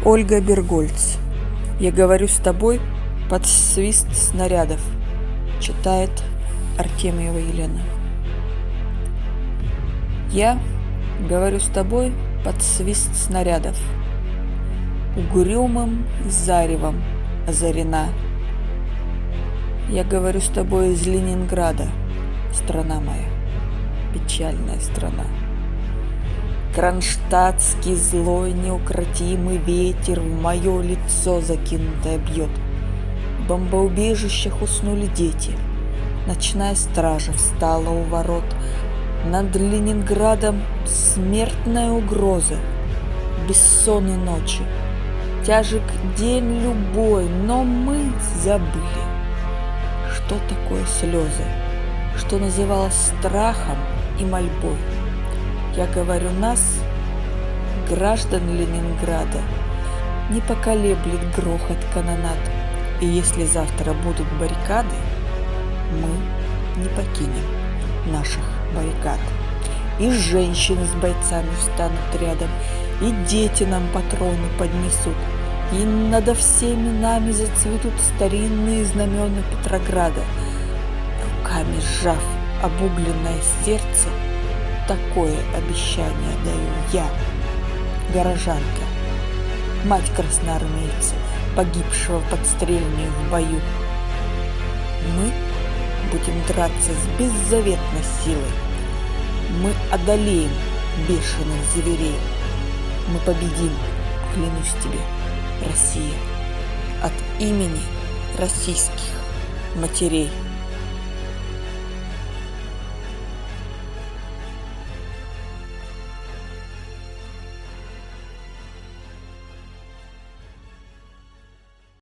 Ольга Бергольц. Я говорю с тобой под свист снарядов. Читает Артемьева Елена. Я говорю с тобой под свист снарядов. Угрюмым заревом озарена. Я говорю с тобой из Ленинграда, страна моя, печальная страна. Кронштадтский злой неукротимый ветер в мое лицо закинутое бьет. В бомбоубежищах уснули дети. Ночная стража встала у ворот. Над Ленинградом смертная угроза. Бессонные ночи. Тяжек день любой, но мы забыли, что такое слезы, что называлось страхом и мольбой. Я говорю нас, граждан Ленинграда, не поколеблет грохот канонад. И если завтра будут баррикады, мы не покинем наших баррикад. И женщины с бойцами встанут рядом, и дети нам патроны поднесут, и надо всеми нами зацветут старинные знамена Петрограда. Руками сжав обугленное сердце, такое обещание даю я, горожанка, мать красноармейца, погибшего под стрельней в бою. Мы будем драться с беззаветной силой. Мы одолеем бешеных зверей. Мы победим, клянусь тебе, Россия, от имени российских матерей.